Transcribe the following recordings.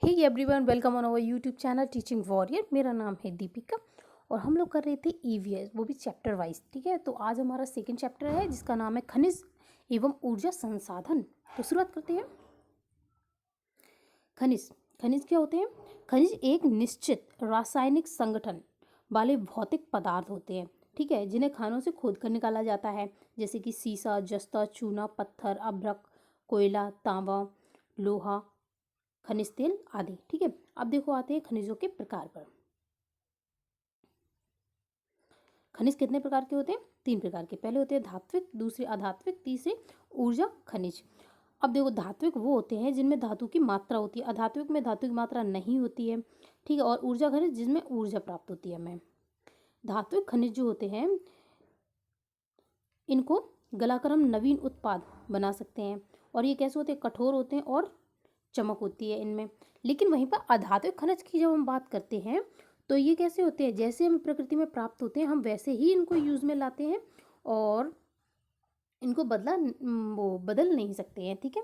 Hey everyone, welcome on our YouTube channel Teaching Warrior. मेरा नाम है दीपिका और हम लोग कर रहे थे ईवीएस, वो भी चैप्टर वाइज। ठीक है, तो आज हमारा सेकंड चैप्टर है जिसका नाम है खनिज एवं ऊर्जा संसाधन। तो शुरुआत करते हैं। खनिज खनिज क्या होते हैं? खनिज एक निश्चित रासायनिक संगठन वाले भौतिक पदार्थ होते हैं, ठीक है, जिन्हें खानों से खोद कर निकाला जाता है, जैसे कि सीसा, जस्ता, चूना, पत्थर, अभ्रक, कोयला, तांबा, लोहा, खनिज तेल आदि। ठीक है, अब देखो आते हैं खनिजों के प्रकार पर। खनिज कितने प्रकार के होते हैं? 3 प्रकार के। पहले होते हैं धात्विक, दूसरे अधात्विक, तीसरे ऊर्जा खनिज। अब देखो, धात्विक वो होते हैं जिनमें धातु की मात्रा होती है, अधात्विक में धातु की मात्रा नहीं होती है, ठीक है, और ऊर्जा खनिज जिसमें ऊर्जा प्राप्त होती है हमें। धात्विक खनिज जो होते हैं इनको गलाकर हम नवीन उत्पाद बना सकते हैं, और ये कैसे होते हैं? कठोर होते हैं और चमक होती है इनमें। लेकिन वहीं पर अधात्विक खनिज की जब हम बात करते हैं तो ये कैसे होते हैं? जैसे हम प्रकृति में प्राप्त होते हैं हम वैसे ही इनको यूज में लाते हैं और इनको बदल नहीं सकते हैं। ठीक है,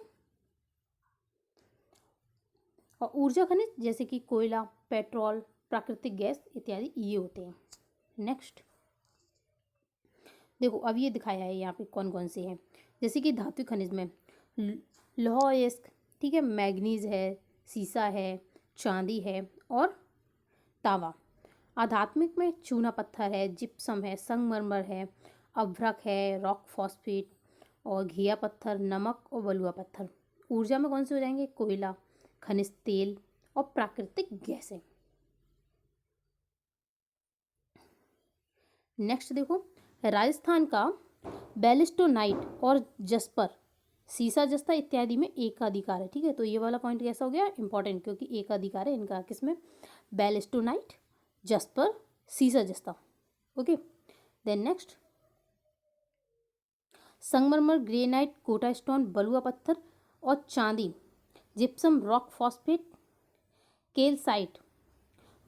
और ऊर्जा खनिज जैसे कि कोयला, पेट्रोल, प्राकृतिक गैस इत्यादि ये होते हैं। नेक्स्ट देखो, अब ये दिखाया है यहाँ पे कौन कौन से हैं। जैसे कि धात्विक खनिज में लौह अयस्क, ठीक है, मैग्नीज है, सीसा है, चांदी है और तांबा। आध्यात्मिक में चूना पत्थर है, जिप्सम है, संगमरमर है, अभ्रक है, रॉक फॉस्फेट और घिया पत्थर, नमक और बलुआ पत्थर। ऊर्जा में कौन से हो जाएंगे? कोयला, खनिज तेल और प्राकृतिक गैसें। नेक्स्ट देखो, राजस्थान का बेलिस्टोनाइट और जस्पर, सीसा, जस्ता इत्यादि में एकाधिकार है। ठीक है, तो ये वाला पॉइंट कैसा हो गया? इंपॉर्टेंट, क्योंकि एकाधिकार है इनका। किसमें? बेलिस्टोनाइट, जस्पर, सीसा, जस्ता। ओके, देन नेक्स्ट संगमरमर, ग्रेनाइट, कोटा स्टोन, बलुआ पत्थर और चांदी, जिप्सम, रॉक फॉस्फेट, केलसाइट,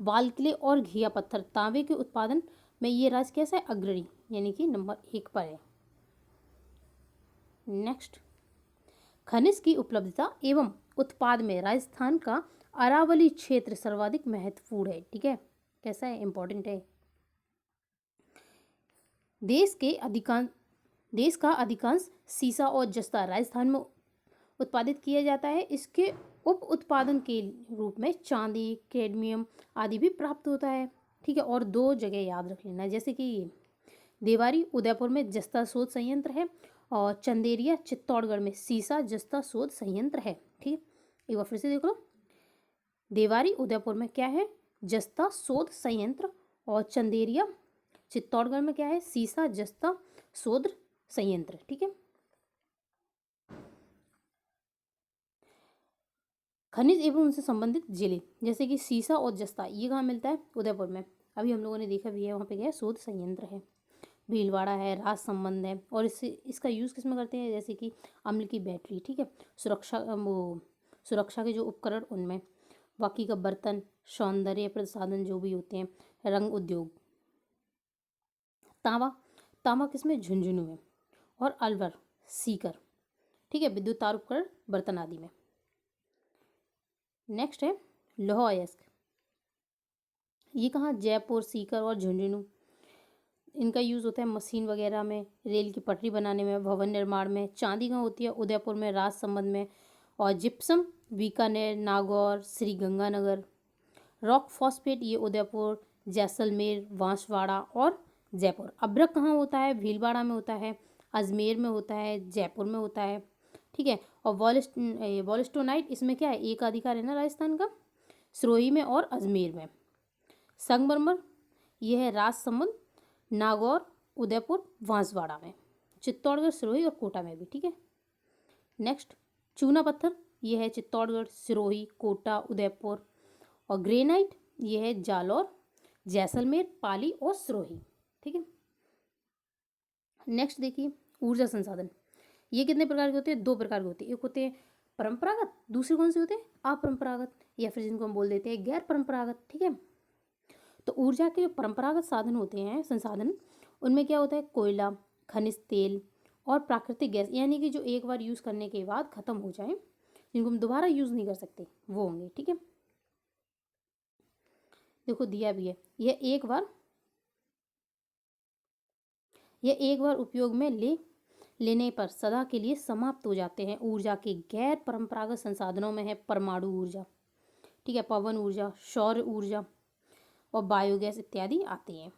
वालक्ले और घिया पत्थर। तांबे के उत्पादन में ये राज्य कैसा है? अग्रणी, यानी कि नंबर 1 पर है। नेक्स्ट, खनिज की उपलब्धता एवं उत्पाद में राजस्थान का अरावली क्षेत्र सर्वाधिक महत्वपूर्ण है। ठीक है, कैसा है? इंपॉर्टेंट है। देश का अधिकांश सीसा और जस्ता राजस्थान में उत्पादित किया जाता है। इसके उप उत्पादन के रूप में चांदी, कैडमियम आदि भी प्राप्त होता है। ठीक है, और 2 जगह याद रख लेना, जैसे कि देवारी उदयपुर में जस्ता शोध संयंत्र है और चंदेरिया चित्तौड़गढ़ में सीसा जस्ता शोध संयंत्र है। ठीक है, एक बार फिर से देख लो। देवारी उदयपुर में क्या है? जस्ता शोध संयंत्र, और चंदेरिया चित्तौड़गढ़ में क्या है? सीसा जस्ता शोध संयंत्र। ठीक है, खनिज एवं उनसे संबंधित जिले जैसे कि सीसा और जस्ता, ये कहाँ मिलता है? उदयपुर में। अभी हम लोगों ने देखा भी है, वहाँ पे क्या है? शोध संयंत्र है। भीलवाड़ा है, राजसमंद है, और इसका यूज़ किस में करते हैं? जैसे कि अम्ल की बैटरी, ठीक है, सुरक्षा के जो उपकरण उनमें, बाकी का बर्तन, सौंदर्य प्रसाधन जो भी होते हैं, रंग उद्योग। तांबा तांबा किस में? झुंझुनू में। और अलवर, सीकर, ठीक है, विद्युत तार उपकरण, बर्तन आदि में। नेक्स्ट है लौह अयस्क, ये कहाँ? जयपुर, सीकर और झुंझुनू। इनका यूज़ होता है मशीन वगैरह में, रेल की पटरी बनाने में, भवन निर्माण में। चांदी कहाँ होती है? उदयपुर में, राजसमंद में। और gypsum Bikaner, Nagaur, Shri Ganganagar. Rock phosphate ये उदयपुर, जैसलमेर, बांसवाड़ा और जयपुर। अभ्रक कहाँ होता है? भीलवाड़ा में होता है, अजमेर में होता है, जयपुर में होता है। ठीक है, और वॉलस्टोनाइट इसमें क्या है? एक अधिकार है ना राजस्थान का, सिरोही में और अजमेर में। संगमरमर ये है राजसमंद, नागौर, उदयपुर, बांसवाड़ा में। चित्तौड़गढ़, सिरोही और कोटा में भी। ठीक है, नेक्स्ट चूना पत्थर ये है चित्तौड़गढ़, सिरोही, कोटा, उदयपुर। और ग्रेनाइट ये है जालौर, जैसलमेर, पाली और सिरोही। ठीक है, नेक्स्ट देखिए ऊर्जा संसाधन, ये कितने प्रकार के होते हैं? 2 प्रकार के होते हैं। एक होते हैं परंपरागत, दूसरे कौन से होते हैं? अपरंपरागत, या फिर जिनको हम बोल देते हैं गैर परंपरागत। ठीक है, तो ऊर्जा के जो परंपरागत साधन होते हैं, संसाधन, उनमें क्या होता है? कोयला, खनिज तेल और प्राकृतिक गैस, यानी कि जो एक बार यूज़ करने के बाद ख़त्म हो जाए, जिनको हम दोबारा यूज़ नहीं कर सकते, वो होंगे। ठीक है, देखो दिया भी है, यह एक बार उपयोग में लेने पर सदा के लिए समाप्त हो जाते हैं। ऊर्जा के गैर परंपरागत संसाधनों में है परमाणु ऊर्जा, ठीक है, पवन ऊर्जा, सौर ऊर्जा और बायोगैस इत्यादि आते हैं।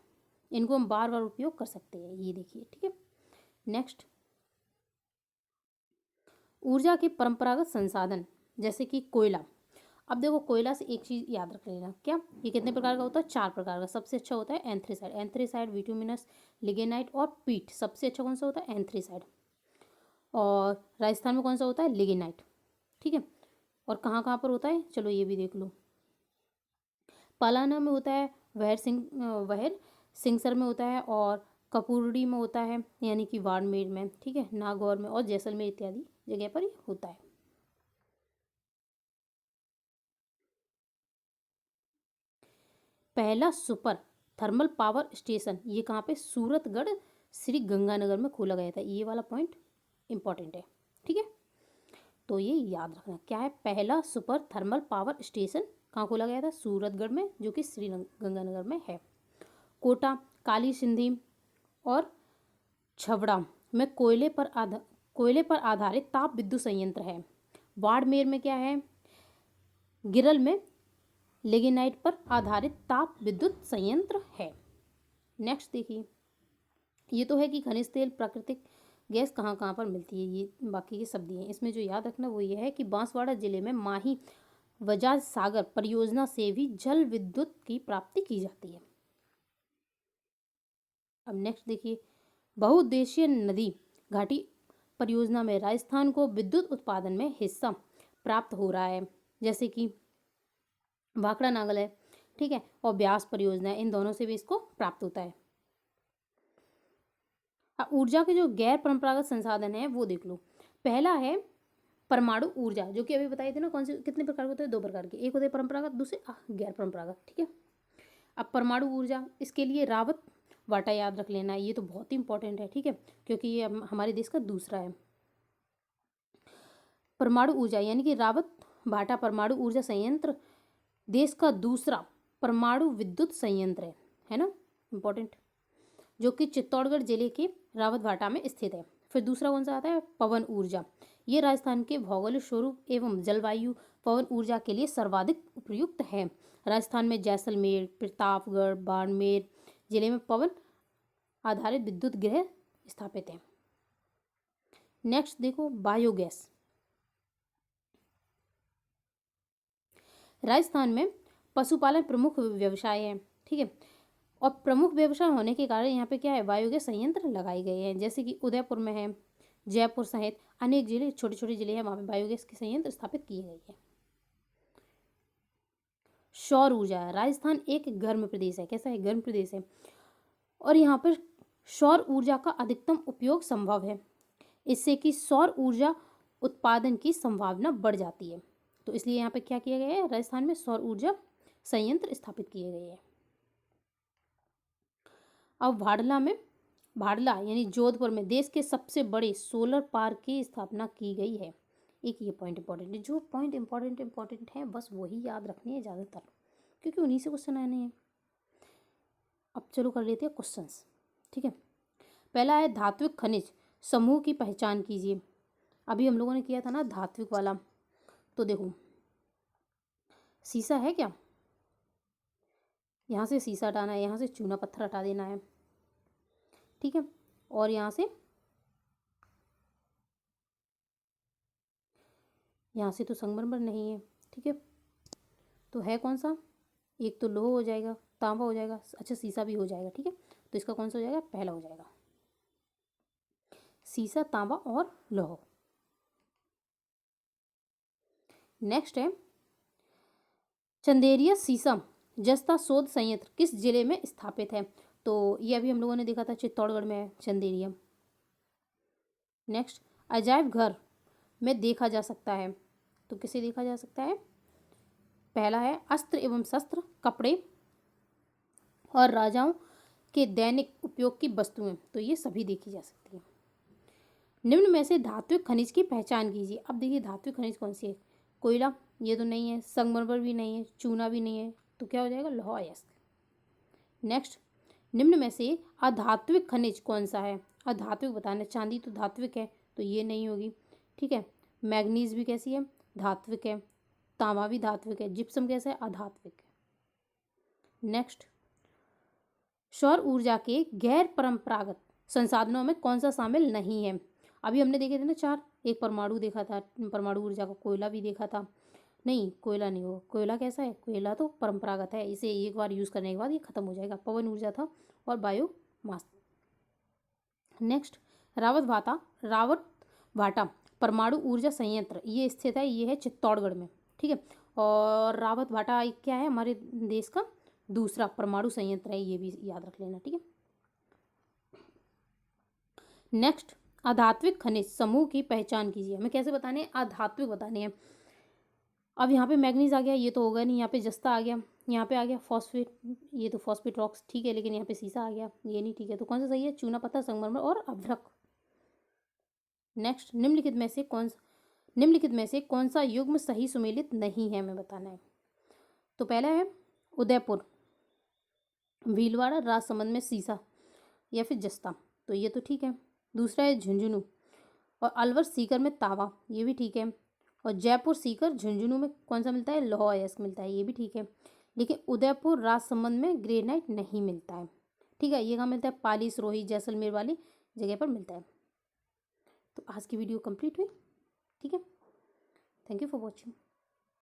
इनको हम बार बार उपयोग कर सकते हैं, ये देखिए, ठीक है। नेक्स्ट, ऊर्जा के परंपरागत संसाधन जैसे कि कोयला। अब देखो कोयला से एक चीज़ याद रख लेना, क्या ये कितने प्रकार का होता है? 4 प्रकार का। सबसे अच्छा होता है एंथ्रेसाइड, बिटुमिनस, लिग्नाइट और पीट। सबसे अच्छा कौन सा होता है? एंथ्रेसाइड। और राजस्थान में कौन सा होता है? लिग्नाइट, ठीक है। और कहाँ कहाँ पर होता है, चलो ये भी देख लो। पालाना में होता है, वहर सिंगसर में होता है, और कपूरड़ी में होता है, यानी कि बाड़मेर में, ठीक है, नागौर में और जैसलमेर इत्यादि जगह पर ये होता है। पहला सुपर थर्मल पावर स्टेशन ये कहाँ पे? सूरतगढ़ श्री गंगानगर में खोला गया था। ये वाला पॉइंट इंपॉर्टेंट है, ठीक है, तो ये याद रखना। क्या है? पहला सुपर थर्मल पावर स्टेशन कहाँ खोला गया था? सूरतगढ़ में, जो कि श्री गंगानगर में है। कोटा, काली सिंधी और छबड़ा में कोयले पर आधारित ताप विद्युत संयंत्र है। बाड़मेर में क्या है? गिरल में लिग्नाइट पर आधारित ताप विद्युत संयंत्र है। नेक्स्ट देखिए, ये तो है कि खनिज तेल, प्राकृतिक गैस कहाँ कहाँ पर मिलती है, ये बाकी के सब दिए हैं। इसमें जो याद रखना वो ये है कि बांसवाड़ा जिले में माही वजाज सागर परियोजना से भी जल विद्युत की प्राप्ति की जाती है। अब नेक्स्ट देखिए, बहुउद्देशीय नदी घाटी परियोजना में राजस्थान को विद्युत उत्पादन में हिस्सा प्राप्त हो रहा है, जैसे कि भाखड़ा नागल है, ठीक है, और ब्यास परियोजना है। इन दोनों से भी इसको प्राप्त होता है। अब ऊर्जा के जो गैर परंपरागत संसाधन है वो देख लो। पहला है परमाणु ऊर्जा, जो कि अभी बताए थे ना, कौन से कितने प्रकार के होते हैं? 2 प्रकार के, एक होते हैं परंपरागत, दूसरे गैर परंपरागत, ठीक है। अब परमाणु ऊर्जा, इसके लिए रावत वाटा याद रख लेना है, ये तो बहुत ही इंपॉर्टेंट है, ठीक है, क्योंकि ये हमारे देश का दूसरा है। परमाणु ऊर्जा यानी कि रावत भाटा परमाणु ऊर्जा संयंत्र देश का दूसरा परमाणु विद्युत संयंत्र है ना, इंपॉर्टेंट, जो कि चित्तौड़गढ़ जिले के रावत भाटा में स्थित है। फिर दूसरा कौन सा आता है? पवन ऊर्जा। ये राजस्थान के भौगोलिक स्वरूप एवं जलवायु पवन ऊर्जा के लिए सर्वाधिक उपयुक्त है। राजस्थान में जैसलमेर, प्रतापगढ़, बाड़मेर जिले में पवन आधारित विद्युत गृह स्थापित हैं। नेक्स्ट देखो, बायोगैस। राजस्थान में पशुपालन प्रमुख व्यवसाय है, ठीक है, और प्रमुख व्यवसाय होने के कारण यहाँ पे क्या है? बायोगैस संयंत्र लगाए गए हैं, जैसे कि उदयपुर में है, जयपुर सहित अनेक जिले, छोटे छोटे जिले हैं, वहाँ पे बायोगैस के संयंत्र स्थापित किए गए हैं। सौर ऊर्जा, राजस्थान एक गर्म प्रदेश है। कैसा है? गर्म प्रदेश है, और यहाँ पर सौर ऊर्जा का अधिकतम उपयोग संभव है, इससे कि सौर ऊर्जा उत्पादन की संभावना बढ़ जाती है। तो इसलिए यहाँ पे क्या किया गया है? राजस्थान में सौर ऊर्जा संयंत्र स्थापित किए गए हैं। अब भाडला यानी जोधपुर में देश के सबसे बड़े सोलर पार्क की स्थापना की गई है। एक ये पॉइंट इंपॉर्टेंट है, जो पॉइंट इंपॉर्टेंट है बस वही याद रखने हैं ज़्यादातर, क्योंकि उन्हीं से क्वेश्चन आने हैं। अब चलो कर लेते हैं क्वेश्चंस, ठीक है। पहला है धात्विक खनिज समूह की पहचान कीजिए। अभी हम लोगों ने किया था ना धात्विक वाला, तो देखो सीसा है क्या? यहाँ से सीसा हटाना है, यहाँ से चूना पत्थर हटा देना है, ठीक है, और यहाँ से तो संगमरमर नहीं है, ठीक है, तो है कौन सा? एक तो लोह हो जाएगा, तांबा हो जाएगा, अच्छा सीसा भी हो जाएगा, ठीक है, तो इसका कौन सा हो जाएगा? पहला हो जाएगा, सीसा, तांबा और लोह। नेक्स्ट है चंदेरिया सीसम जस्ता शोध संयंत्र किस जिले में स्थापित है? तो ये अभी हम लोगों ने देखा था, चित्तौड़गढ़ में है चंदेरिया। नेक्स्ट, अजायब घर में देखा जा सकता है, तो किसे देखा जा सकता है? पहला है अस्त्र एवं शस्त्र, कपड़े और राजाओं के दैनिक उपयोग की वस्तुएं, तो ये सभी देखी जा सकती है। निम्न में से धात्विक खनिज की पहचान कीजिए। अब देखिए धात्विक खनिज कौन सी है? कोयला, ये तो नहीं है, संगमरमर भी नहीं है, चूना भी नहीं है, तो क्या हो जाएगा, लौह अयस्क। नेक्स्ट, निम्न में से अधात्विक खनिज कौन सा है? अधात्विक बताना, चांदी तो धात्विक है तो ये नहीं होगी, ठीक है। मैग्नीज भी कैसी है, धात्विक है। तांबा भी धात्विक है। जिप्सम कैसा है, अधात्विक है। नेक्स्ट, सौर ऊर्जा के गैर परंपरागत संसाधनों में कौन सा शामिल नहीं है? अभी हमने देखे थे ना चार, एक परमाणु देखा था, परमाणु ऊर्जा का, कोयला भी देखा था। नहीं, कोयला नहीं हो, कोयला कैसा है, कोयला तो परंपरागत है, इसे एक बार यूज़ करने के बाद ये खत्म हो जाएगा। पवन ऊर्जा था और बायोमास। नेक्स्ट, रावत भाटा परमाणु ऊर्जा संयंत्र ये स्थित है, ये है चित्तौड़गढ़ में, ठीक है। और रावत भाटा क्या है, हमारे देश का दूसरा परमाणु संयंत्र है, ये भी याद रख लेना, ठीक है। नेक्स्ट, अधात्विक खनिज समूह की पहचान कीजिए। हमें कैसे बताने हैं, अधात्विक बताने हैं। अब यहाँ पे मैग्नीज आ गया, ये तो होगा नहीं। यहाँ पे जस्ता आ गया, यहाँ पे आ गया फॉस्फेट, ये तो फॉस्फेट रॉक्स, ठीक है, लेकिन यहाँ पे सीसा आ गया, ये नहीं, ठीक है। तो कौन सा सही है, चूना पत्थर, संगमरमर और अभ्रक। नेक्स्ट, निम्नलिखित में से कौन सा युग्म सही सुमेलित नहीं है, हमें बताना है। तो पहला है उदयपुर, भीलवाड़ा, राजसमंद में सीसा या फिर जस्ता, तो ये तो ठीक है। दूसरा है झुंझुनू और अलवर सीकर में तावा, ये भी ठीक है। और जयपुर सीकर झुंझुनू में कौन सा मिलता है, लौह अयस्क मिलता है, ये भी ठीक है। लेकिन उदयपुर राजसमंद में ग्रेनाइट नहीं मिलता है, ठीक है। ये कहाँ मिलता है, पाली, सिरोही, जैसलमेर वाली जगह पर मिलता है। तो आज की वीडियो कंप्लीट हुई, ठीक है। Thank you for watching.